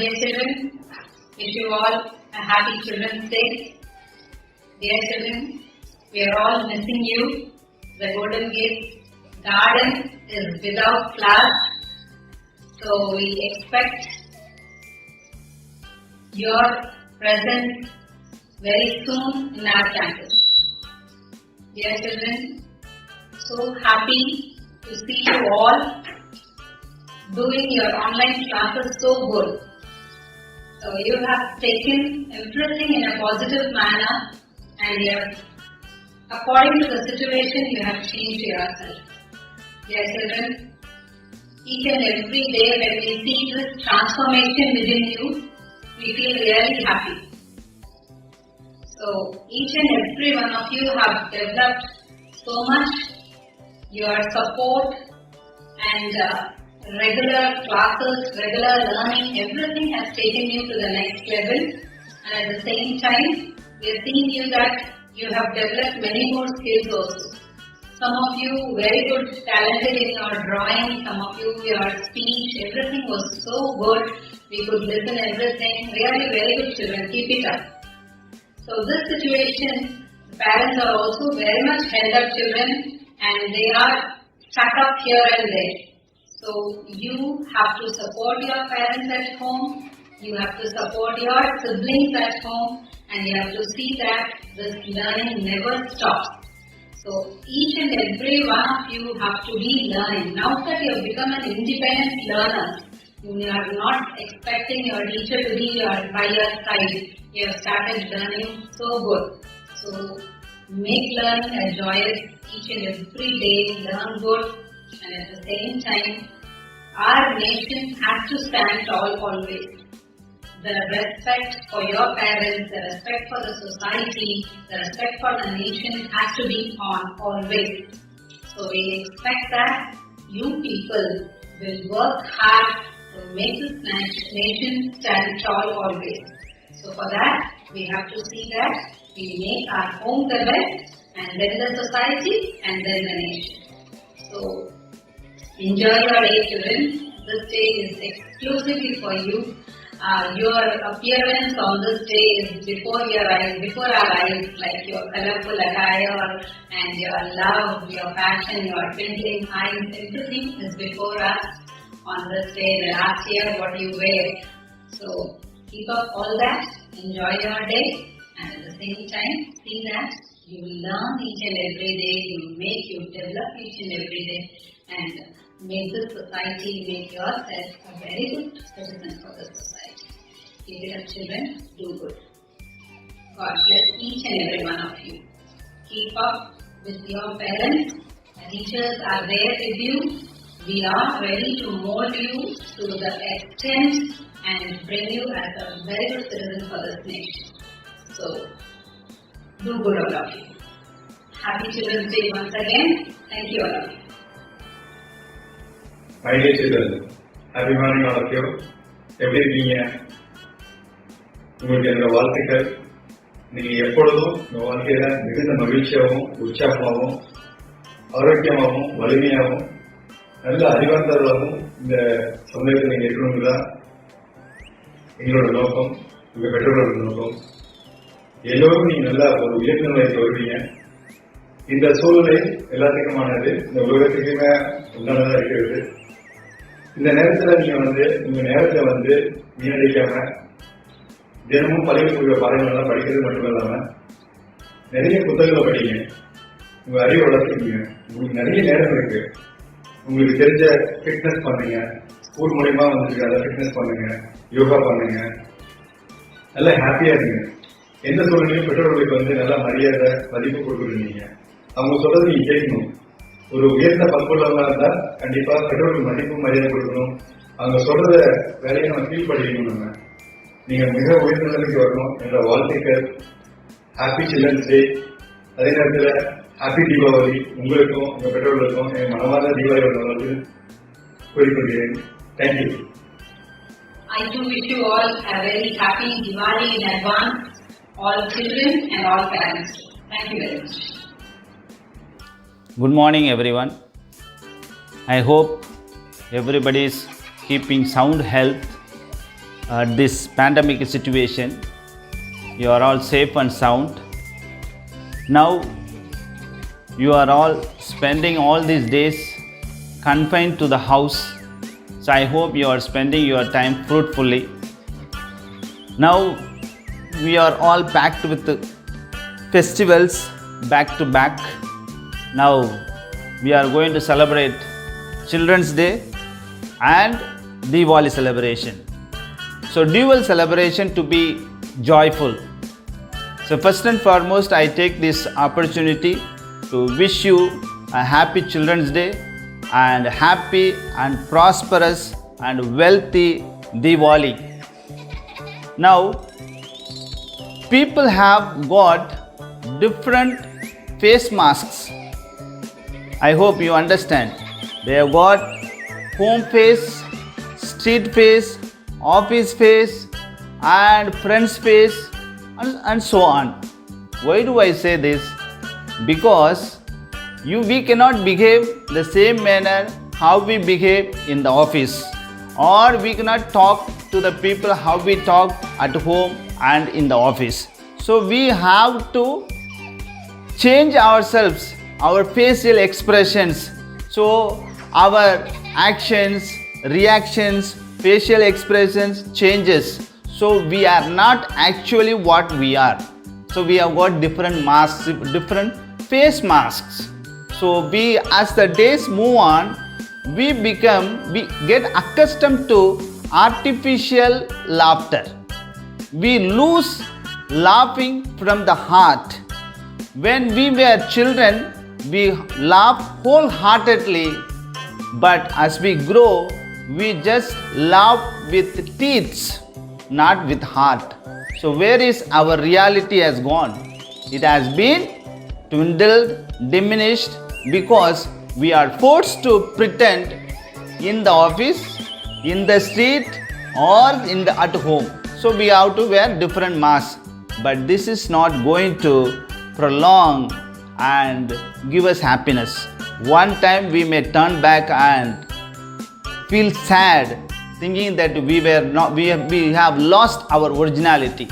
dear children, wish you all a happy Children's Day. Dear children, we are all missing you. The Golden Gate Garden is without flowers, so we expect your presence very soon in our campus. Dear children, so happy to see you all doing your online classes so good. So you have taken everything in a positive manner and you have, according to the situation, you have changed yourself. Dear children, each and every day when we see this transformation within you, we feel really happy. So each and every one of you have developed so much. Your support and regular classes, regular learning, everything has taken you to the next level. And at the same time, we are seeing you that you have developed many more skills also. Some of you very good, talented in your drawing, some of you, your speech, everything was so good. We could listen everything. Really very good children, keep it up. So this situation, the parents are also very much held up children and they are stuck up here and there. So you have to support your parents at home, you have to support your siblings at home, and you have to see that this learning never stops. So each and every one of you have to be learning. Now that you have become an independent learner, you are not expecting your teacher to be by your side. You have started learning so good. So make learning a joyous each and every day, learn good, and at the same time, our nation has to stand tall always. The respect for your parents, the respect for the society, the respect for the nation has to be on always. So we expect that you people will work hard to make this nation stand tall always. So for that, we have to see that we make our home the best, and then the society, and then the nation. So enjoy your day, children. This day is exclusively for you. Your appearance on this day is before our eyes, like your colorful attire and your love, your passion, your twinkling eyes, everything is before us on this day, the last year, what you wear. So keep up all that, enjoy your day, and at the same time, see that you will learn each and every day, you develop each and every day, and make this society, make yourself a very good citizen for the society. Keep it up, children, do good. God bless each and every one of you. Keep up with your parents. The teachers are there with you. We are ready to mold you to the extent and bring you as a very good citizen for this nation. So, do good, all of you. Happy Children's Day once again. Thank you, all of you. My dear children, happy morning all of you. எப்படி இருக்கீங்க? உங்களுக்கு என்னோட வாழ்த்துக்கள். நீங்க எப்பொழுதும் உங்க வாழ்க்கையில மிகுந்த மகிழ்ச்சியாகவும் உற்சாகமாகவும் ஆரோக்கியமாகவும் வலிமையாகவும் நல்ல அறிவார்ந்தவர்களாகவும் இந்த சமுதாயத்தில் நீங்க இருக்கணும்தான் எங்களோட நோக்கம், உங்க பெற்றோர்களோட நோக்கம். எல்லோரும் நீங்க நல்லா ஒரு உயர்ந்த நிலையை வருவீங்க. இந்த சூழ்நிலை எல்லாத்துக்குமானது, இந்த உலகத்துக்குமே உள்ளானதா இருக்கிறது. இந்த நேரத்துல நீங்க உங்க நேரத்தை வீணடிக்காம தினமும் பள்ளிக்கூட பாடங்கள்லாம் படிக்கிறது மட்டும் இல்லாம நிறைய புத்தகங்களை படிங்க, உங்க அறிவை வளர்த்துக்கீங்க. உங்களுக்கு நிறைய நேரம் இருக்கு. உங்களுக்கு தெரிஞ்ச ஃபிட்னஸ் பண்ணுங்க, ஸ்கூல் மூலியமா அதை ஃபிட்னஸ் பண்ணுங்க, யோகா பண்ணுங்க, நல்லா ஹாப்பியா இருங்க. எந்த சூழ்நிலையும் பெற்றோர்களுக்கு நல்லா மரியாதை மதிப்பு கொடுக்குறீங்க. அவங்க சொல்றது நீங்க கேட்கணும். ஒரு உயர்ந்த பண்புள்ளவங்களா இருந்தா கண்டிப்பா பெற்றோர்களுக்கு மதிப்பு மரியாதை கொடுக்கணும். அவங்க சொல்றத வேலையை நம்ம ஃபீல் பண்ணிக்கணும். நீங்க மிக உயர்ந்த நிலைக்கு வரணும் என்ற வாழ்த்துக்கள். Happy children's day. அதே நேரத்தில் ஹாப்பி தீபாவளி உங்களுக்கும் உங்க பெற்றோர்களுக்கும் என் மனமார்ந்த தீபாவளி வாழ்த்துக்கள் கூறிக்கொள்கிறேன். Thank you. I too wish you all a very happy Diwali in advance, all children and all parents. Thank you very much. Good morning everyone. I hope everybody is keeping sound health this pandemic situation. You are all safe and sound. Now you are all spending all these days confined to the house. So I hope you are spending your time fruitfully. Now we are all packed with the festivals back to back. Now we are going to celebrate Children's Day and Diwali celebration. So dual celebration to be joyful. So first and foremost, I take this opportunity to wish you a happy Children's Day and happy and prosperous and wealthy Diwali. Now, people have got different face masks. I hope you understand. They have got home face, street face, office face, and friends face, and so on. Why do I say this? Because we cannot behave the same manner how we behave in the office, or we cannot talk to the people how we talk at home and in the office. So we have to change ourselves, our facial expressions. So our actions, reactions, facial expressions changes. So we are not actually what we are. So we have got different masks, different face masks. So as the days move on, we get accustomed to artificial laughter. We lose laughing from the heart. When we were children, we laugh wholeheartedly, but as we grow, we just laugh with teeth, not with heart. So where is our reality has gone? It has been dwindled, diminished, because we are forced to pretend in the office, in the street, or at home. So we have to wear different masks. But this is not going to prolong and give us happiness. One time we may turn back and feel sad, thinking that we have lost our originality.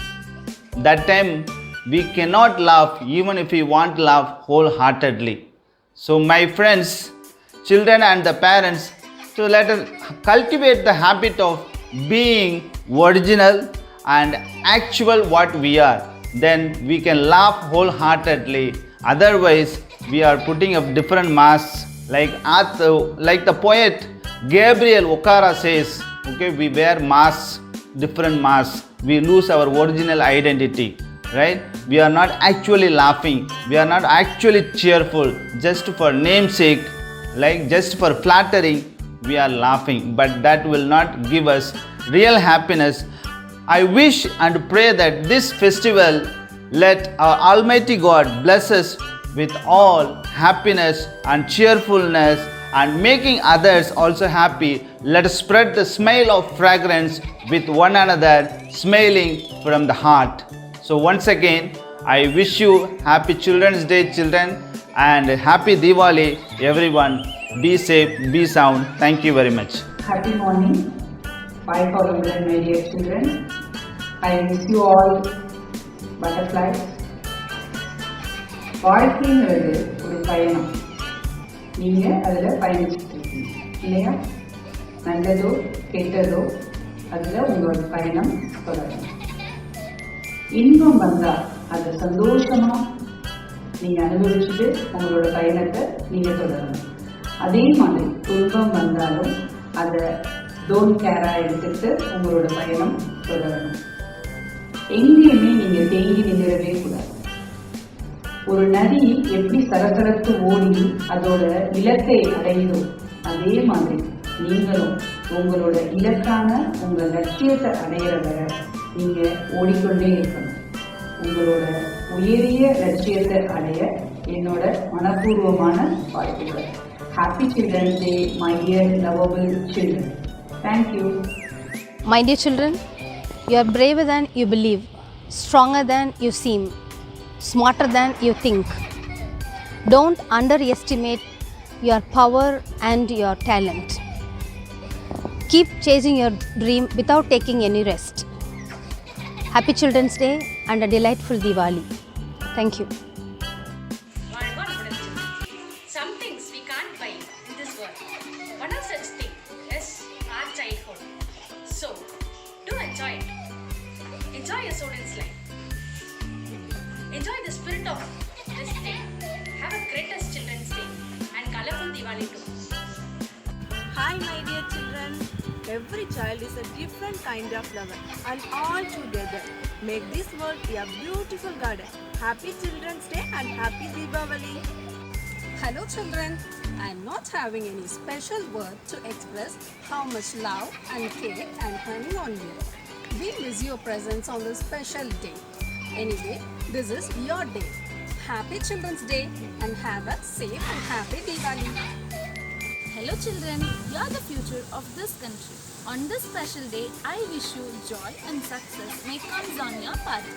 That time we cannot laugh even if we want to laugh wholeheartedly. So my friends, children and the parents, so let us cultivate the habit of being original and actual what we are. Then we can laugh wholeheartedly. Otherwise, we are putting up different masks. Like the poet Gabriel Okara says, okay, we wear masks, different masks. We lose our original identity, right? We are not actually laughing. We are not actually cheerful. Just for namesake, like just for flattering, we are laughing. But that will not give us real happiness. I wish and pray that this festival, let our Almighty God bless us with all happiness and cheerfulness and making others also happy. Let us spread the smile of fragrance with one another, smiling from the heart. So once again, I wish you happy Children's Day, children, and happy Diwali, everyone. Be safe, be sound. Thank you very much. Happy morning, my followers and my dear children. I wish you all butterflies. வாழ்க்கைங்கிறது ஒரு பயணம். நீங்கள் அதில் பயணிச்சுட்டு இருக்கீங்க இல்லையா? நல்லதோ கெட்டதோ அதில் உங்களோட பயணம் தொடரும். இன்பம் வந்தால் அதை சந்தோஷமாக நீங்கள் அனுபவிச்சுட்டு உங்களோட பயணத்தை நீங்கள் தொடரணும். அதே மாதிரி துன்பம் வந்தாலும் அதை டோன்ட் கேராக எடுத்துட்டு உங்களோட பயணம் தொடரணும். எங்கேயுமே நீங்கள் தேங்கி நின்றவே கூடாது. ஒரு நதி எப்படி சரசரத்து ஓடி அதோட இலக்கை அடையுதோ அதே மாதிரி நீங்களும் உங்களோட இலக்கான உங்கள் லட்சியத்தை அடையிற வரை நீங்கள் ஓடிக்கொண்டே இருக்கணும். உங்களோட உயரிய லட்சியத்தை அடைய என்னோட மனப்பூர்வமான வாழ்த்துக்கள். Happy Children's Day, my dear lovable children. Thank you. My dear children, you are braver than you believe, stronger than you seem, smarter than you think. Don't underestimate your power and your talent. keep chasing your dream without taking any rest. Happy Children's Day and a delightful Diwali. Thank you. Some things we can't buy in this world. One of such things is our childhood. So, do enjoy it. Enjoy your student's life. Enjoy the spirit of this day. Have a greatest Children's Day and colorful Diwali too. Hi my dear children, every child is a different kind of lover and all together make this world a beautiful garden. Happy Children's Day and Happy Deepavali. Hello children, I am not having any special word to express how much love and care I am having on you. We miss your presence on this special day. Anyway, this is your day. Happy Children's Day and have a safe and happy Diwali. Hello children, you are the future of this country. On this special day, I wish you joy and success may comes on your path.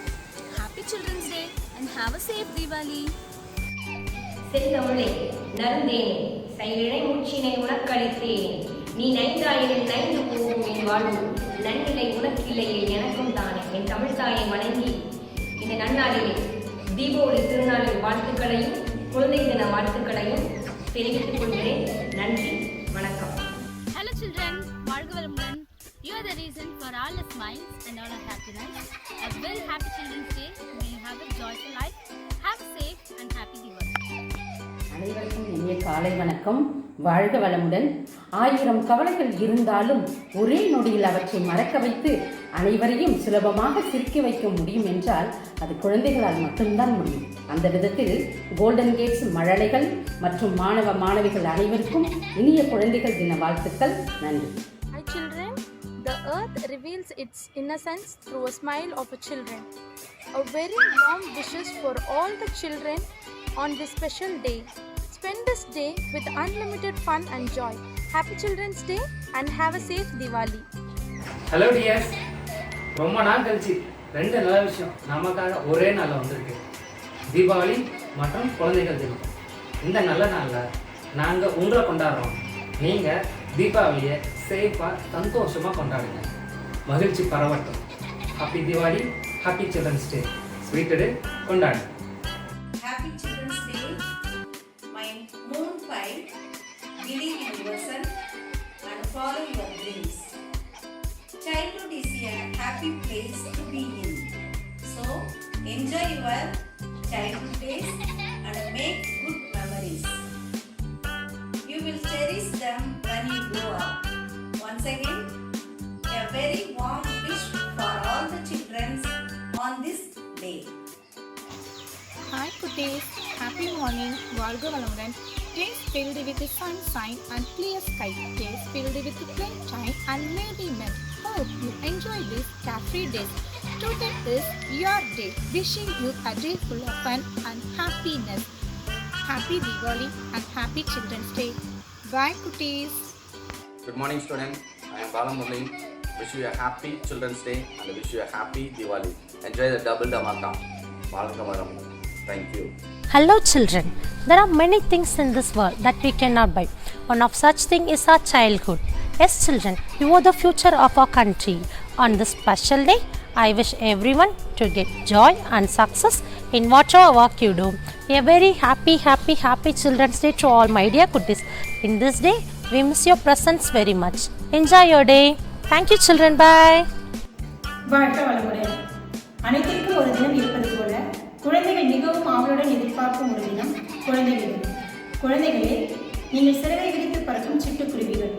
Happy Children's Day and have a safe Diwali. செந்தமிழே நருந்தேனே சைரிழை மூச்சினை உனக்களித்தேன் நீ நைந்தாயில் நைந்து போகும் என் வாழ்வு நன்னிலை உனக்கில்லையே எனக்கும் தானே என் தமிழ் தாயை வணங்கி இந்த நன்னாளிலே தீபாவளி திருநாளில் வாழ்த்துக்களையும் குழந்தை தின வாழ்த்துக்களையும் தெரிவித்துக் கொள்கிறேன். நன்றி, வணக்கம். Hello children, வாழ்க வளமுடன். You are the reason for all the smiles and all our happiness. A very happy Children's Day. May you have a joyful life. Have a safe and happy Diwali. அனைவருக்கும் இனிய காலை வணக்கம். வாழ்க வளமுடன். 1000 கவலைகள் இருந்தாலும் ஒரே நொடியில் அவற்றை மறக்க வைத்து அனைவரையும் சுலபமாக சிரிக்க வைக்க முடியும் என்றால் அது குழந்தைகளால் மட்டும்தான் முடியும். அந்த விதத்தில் கோல்டன் கேட்ஸ் மழலைகள் மற்றும் மாணவ மாணவிகள் அனைவருக்கும் இனிய குழந்தைகள் தின வாழ்த்துக்கள். நன்றி. Hi children, the earth reveals its innocence through a smile of a children. A very warm wishes for all the children on this special day. Spend this day with unlimited fun and joy. Happy Children's Day and have a safe Diwali. Hello dears, ரொம்ப நாள் கழிச்சு 2 நல்ல விஷயம் நமக்காக ஒரே நாளில் வந்திருக்கு. தீபாவளி மற்றும் குழந்தைகள் தினம். இந்த நல்ல நாளில் நாங்கள் உங்களை கொண்டாடுறோம். நீங்கள் தீபாவளியை சேஃபாக சந்தோஷமாக கொண்டாடுங்க. மகிழ்ச்சி பரவட்டும். Happy Deepavali, happy children's day. ஸ்வீட்டடு கொண்டாடு. Happy Children's Day. My moon pie, believe in yourself and follow your dreams. Childhood is a happy place to be in. So, enjoy your childhood days and make good memories. You will cherish them when you grow up. Once again, a very warm wish for all the children on this day. Hi Kutis, happy morning, Valga Valamudan. Days filled with the sunshine and clear sky. Days filled with the playtime and merriment. Hope you enjoy this carefree days. Today is your day. Wishing you a day full of fun and happiness. Happy Diwali and Happy Children's Day. Bye Kutis. Good morning students. I am Balamurali. Wish you a happy Children's Day and wish you a happy Diwali. Enjoy the double dhamaka. Valga Valamudan. Thank you. Hello children. There are many things in this world that we cannot buy. One of such thing is our childhood. Yes children, you are the future of our country. On this special day, I wish everyone to get joy and success in whatever work you do. A very happy Children's Day to all my dear kutis. In this day, we miss your presence very much. Enjoy your day. Thank you children. Bye. வாழ்க வளமுடன். அனைத்திற்கும் ஒரு தினம் இருப்பது போல குழந்தைகள் மிகவும் ஆவலுடன் எதிர்பார்க்கும் ஒரு தினம் குழந்தைகள் தினம். குழந்தைகளே, நீங்கள் சிறகை விரித்து பறக்கும் சிட்டுக்குருவிகள்,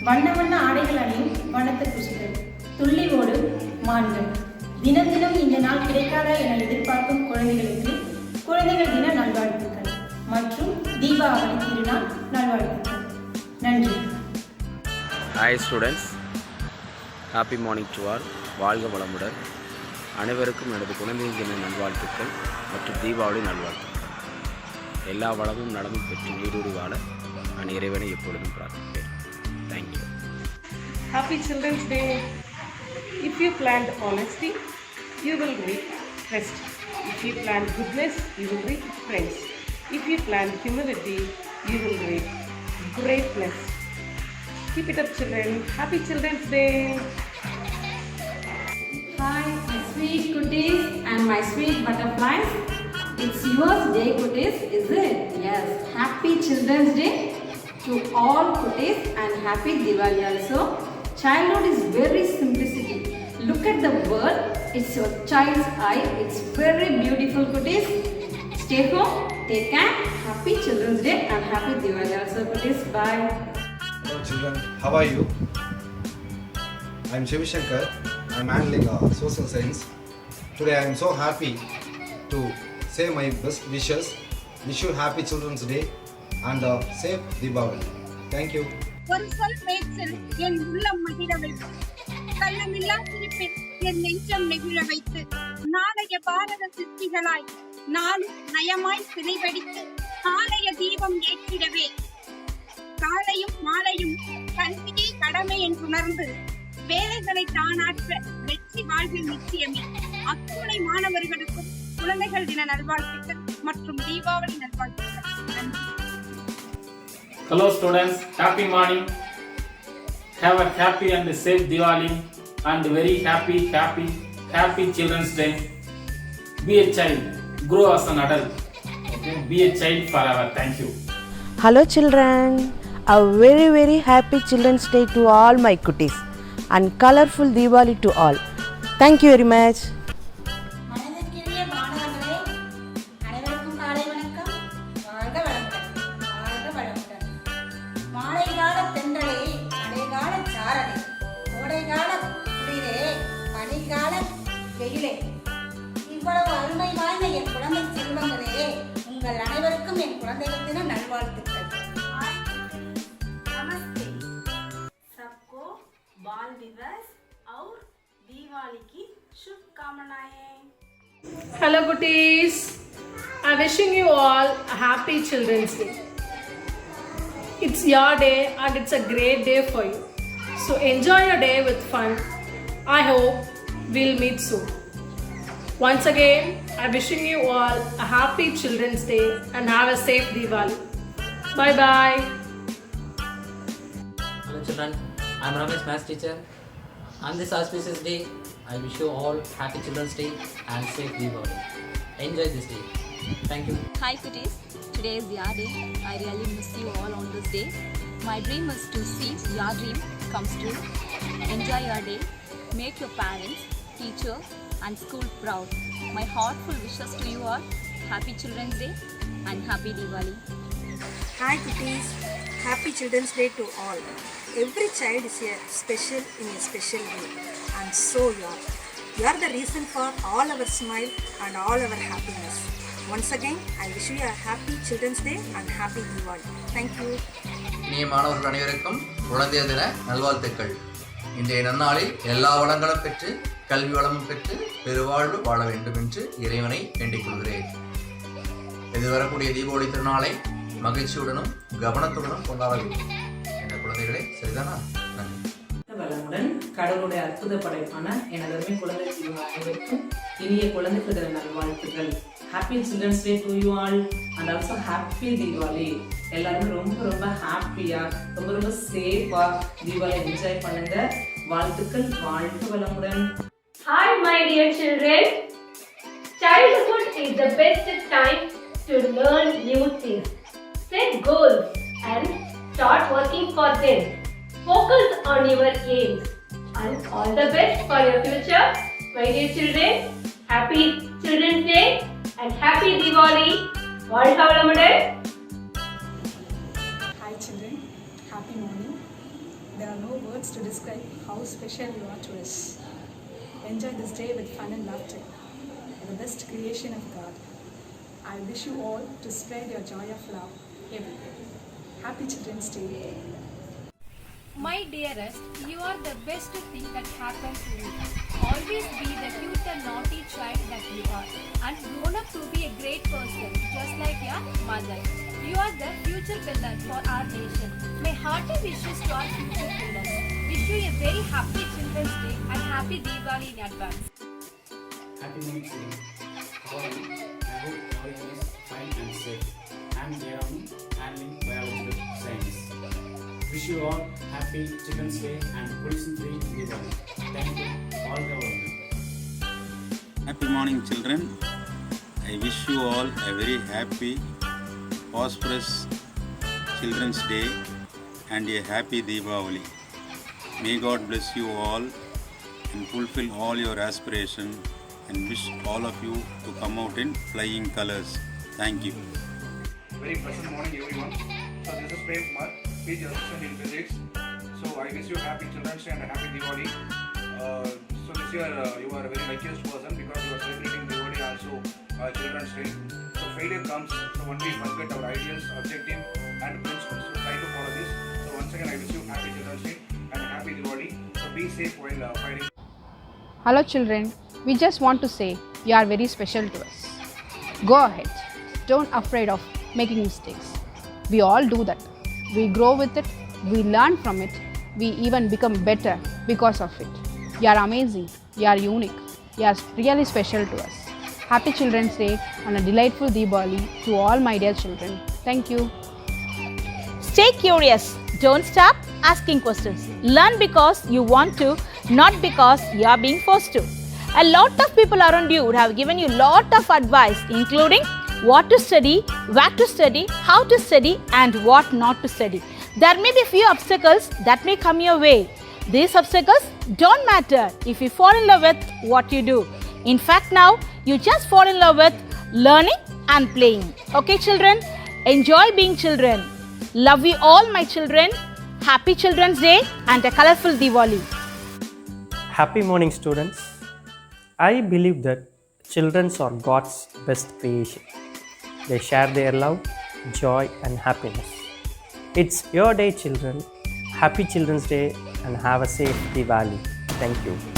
வண்ண வண்ண ஆடைகள் அணியும் வண்ணத்து பூச்சிகள், துள்ளி ஓடும் மான்கள். தினம் தினம் இந்த நாள் கிடைக்காதா என எதிர்பார்க்கும் குழந்தைகளுக்கு குழந்தைகள் தின நல்வாழ்த்துக்கள் மற்றும் தீபாவளி திருநாள் நல்வாழ்த்துக்கள். நன்றி. Hi students, happy morning to all. வாழ்க வளமுடன். அனைவருக்கும் எனது குழந்தைகள் தின நல்வாழ்த்துக்கள் மற்றும் தீபாவளி நல்வாழ்த்துக்கள். எல்லா வளமும் நலமும் பெற்று நீடூடி வாழ நான் இறைவனை எப்பொழுதும் பிரார்த்திப்பேன். Thank you. Happy Children's Day. If you plant honesty, you will reap rest. If you plant goodness, you will reap friends. If you plant humility, you will reap greatness. Keep it up, children. Happy Children's Day. Hi, my sweet cuties and my sweet butterflies. It's yours day, cuties, is it? Yes. Happy Children's Day to all cuties and happy Diwali also. Childhood is very simplicity. Look at the world. It's your child's eye. It's very beautiful, cuties. Stay home. Take care. Happy Children's Day and happy Diwali also, cuties. Bye. Hello children, how are you? I am Shiv Shankar. I am handling social science. Today I am so happy to say my best wishes. Wish you happy Children's Day and safe Deepavali. Thank you. ஒரு சொல் பேச்சில் என் உள்ளம் மகிழ வைத்து கள்ளமில்லா சிரிப்பில் என் நெஞ்சம் நெகிழ வைத்து நாளைய பாரத சிற்பிகளாய் நாளும் நயமாய் சிறைபடித்து காலைய தீபம் ஏற்றிடவே காலையும் மாலையும் கல்வியே கடமை என்றுணர்ந்து வேலைகளை தானாற்ற வெற்றி வாழ்வில் நிச்சயமே. அத்துணை மாணவர்களுக்கும் குழந்தைகள் தின நல்வாழ்த்துக்கள் மற்றும் தீபாவளி நல்வாழ்த்துக்கள். நன்றி. Hello students, happy morning. Have a happy and safe Diwali and very happy Children's Day. Be a child, grow as an adult. Okay? Be a child forever. Thank you. Hello children, a very happy Children's Day to all my cuties and colorful Diwali to all. Thank you very much. மனதிற்கினிய மாணவர்களே, அனைவருக்கும் காலை வணக்கம். வாழ்க வளமுடன், வாழ்க வளமுடன். மாலைகால தென்றலே, அடைகால சாரலே, கோடைகால குளிரே, பனிகால வெயிலே, இவ்வளவு அருமை வாய்ந்த என் குழந்தை செல்வங்களே, உங்கள் அனைவருக்கும் என் குழந்தைகள் தின நல்வாழ்த்துக்கள். நமஸ்தே. सबको बाल दिवस और दिवाली की शुभकामनाएं. Hello cuties. I'm wishing you all a happy Children's Day. It's your day and it's a great day for you. So enjoy your day with fun. I hope we'll meet soon. Once again, I'm wishing you all a happy Children's Day and have a safe Diwali. Bye bye. Hello children, I am Ramesh, maths teacher. On this auspicious day, I wish you all happy Children's Day and safe Diwali. Enjoy this day. Thank you. Hi cuties, today is your day. I really miss you all on this day. My dream is to see your dream comes true. Enjoy your day. Make your parents, teacher and school proud. My heartful wishes to you all. Happy Children's Day and happy Diwali. Hi cuties, happy Children's Day to all. Every child is special in a special way, and so you are the reason for all our smile and all our happiness. Once again, I wish you a happy Children's Day and happy Diwali. Thank you. இனிய மாணவர்கள் அனைவருக்கும் குழந்தையர் தின நல்வாழ்த்துக்கள். இன்றைய நன்னாளில் எல்லா வளங்களும் பெற்று கல்வி வளமும் பெற்று பெருவாழ்வு வாழ வேண்டும் என்று இறைவனை வேண்டிக் கொள்கிறேன். எதிர்வரக்கூடிய தீபாவளி திருநாளை மகிழ்ச்சியுடனும் கவனத்துடனும் கொண்டாட வேண்டும். என்ற குழந்தைகளே, சரிதானா? நன்றி. வளமுடன் கடவுளுடைய அற்புத படைப்பான எனது அருமை குழந்தை செல்வங்கள் அனைவருக்கும் இனிய குழந்தைகள் தின நல்வாழ்த்துக்கள். Happy children's day to you all and also happy Deepavali. எல்லாருமே ரொம்ப ஹாப்பியா ரொம்ப சேஃபா தீபாவளி என்ஜாய் பண்ணுங்க. வாழ்த்துக்கள். வாழ்க வளமுடன். Hi my dear children. Childhood is the best time to learn new things. Set goals and start working for them. Focus on your aims and all the best for your future. My dear children, happy Children's Day and happy Diwali. வாழ்க வளமுடன். Hi children, happy morning. There are no words to describe how special you are to us. Enjoy this day with fun and laughter. You're the best creation of God. I wish you all to spread your joy of love everywhere. Happy Children's Day. My dearest, you are the best thing that happened to me. Always be the cute and naughty child that you are, and grown up to be a great person, just like your mother. You are the future pillar for our nation. My hearty wishes to our future pillars. Wish you a very happy Children's Day and happy Diwali in advance. Happy New Year. How are you? I hope everyone is fine and safe. I am Jeremy, handling biological science. Wish you all happy Children's Day and pollution-free Diwali. Thank you. All government. Happy morning, children. I wish you all a very happy, prosperous Children's Day and a happy Deepavali. May God bless you all and fulfill all your aspirations, and wish all of you to come out in flying colors. Thank you. Very pleasant morning, everyone. So this is Prem Kumar, PG assistant in physics. So I wish you happy Children's Day and a happy Diwali. So this year you are a very luckiest person because you are celebrating Diwali also Children's Day. So failure comes so when we forget our ideals, objective and principles. So try to follow this. So once again I wish you happy Children's Day and a happy Diwali. So be safe while fighting. Hello children, we just want to say you are very special to us. Go ahead, don't afraid of making mistakes. We all do that. We grow with it, we learn from it, we even become better because of it. You are amazing, you are unique, you are really special to us. Happy Children's Day and a delightful Diwali to all my dear children. Thank you. Stay curious, don't stop asking questions. Learn because you want to, not because you are being forced to. A lot of people around you would have given you lot of advice, including what to study, where to study, how to study and what not to study. There may be few obstacles that may come your way. These obstacles don't matter if you fall in love with what you do. In fact, now you just fall in love with learning and playing. Okay children, enjoy being children. Love you all my children. Happy Children's Day and a colorful Diwali. Happy morning students. I believe that children are God's best creation. They share their love, joy and happiness. It's your day children. Happy Children's Day and have a safe Diwali. Thank you.